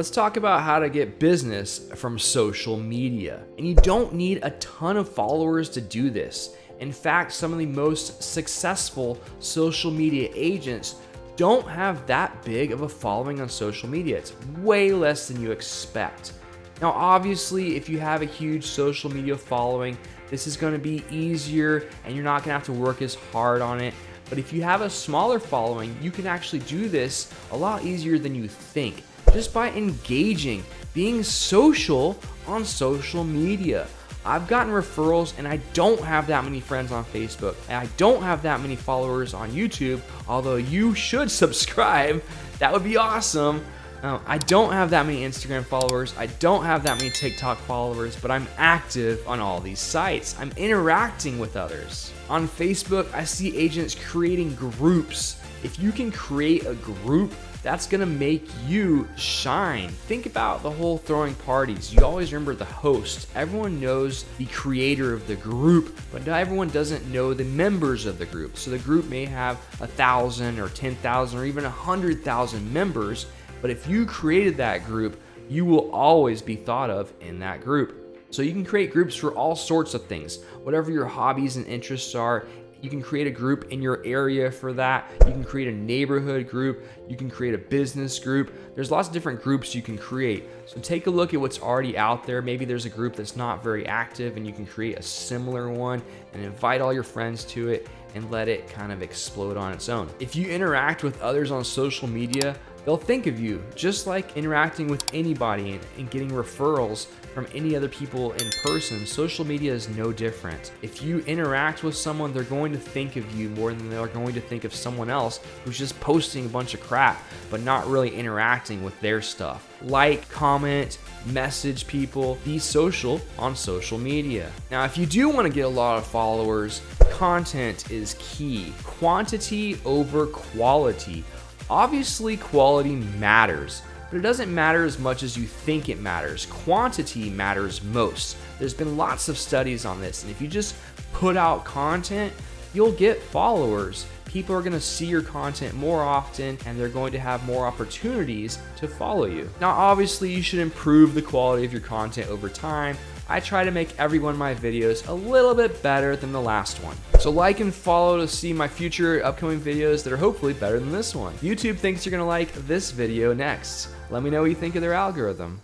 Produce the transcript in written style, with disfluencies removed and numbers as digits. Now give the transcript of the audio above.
let's talk about how to get business from social media. And you don't need a ton of followers to do this. In fact, some of the most successful social media agents don't have that big of a following on social media. It's way less than you expect. Now, obviously, if you have a huge social media following, this is going to be easier and you're not going to have to work as hard on it. But if you have a smaller following, you can actually do this a lot easier than you think, just by engaging, being social on social media. I've gotten referrals and I don't have that many friends on Facebook and I don't have that many followers on YouTube, although you should subscribe. That would be awesome. I don't have that many Instagram followers. I don't have that many TikTok followers, but I'm active on all these sites. I'm interacting with others. On Facebook, I see agents creating groups. If you can create a group, that's gonna make you shine. Think about the whole throwing parties. You always remember the host. Everyone knows the creator of the group, but not everyone doesn't know the members of the group. So the group may have 1,000 or 10,000 or even 100,000 members, but if you created that group, you will always be thought of in that group. So you can create groups for all sorts of things. Whatever your hobbies and interests are, you can create a group in your area for that. You can create a neighborhood group. You can create a business group. There's lots of different groups you can create. So take a look at what's already out there. Maybe there's a group that's not very active and you can create a similar one and invite all your friends to it and let it kind of explode on its own. If you interact with others on social media, they'll think of you just like interacting with anybody and getting referrals from any other people in person. Social media is no different. If you interact with someone, they're going to think of you more than they're going to think of someone else who's just posting a bunch of crap, but not really interacting with their stuff. Like, comment, message people, be social on social media. Now, if you do want to get a lot of followers, content is key. Quantity over quality. Obviously, quality matters, but it doesn't matter as much as you think it matters. Quantity matters most. There's been lots of studies on this, and if you just put out content, you'll get followers. People are gonna see your content more often, and they're going to have more opportunities to follow you. Now, obviously, you should improve the quality of your content over time. I try to make every one of my videos a little bit better than the last one. So like and follow to see my future upcoming videos that are hopefully better than this one. YouTube thinks you're gonna like this video next. Let me know what you think of their algorithm.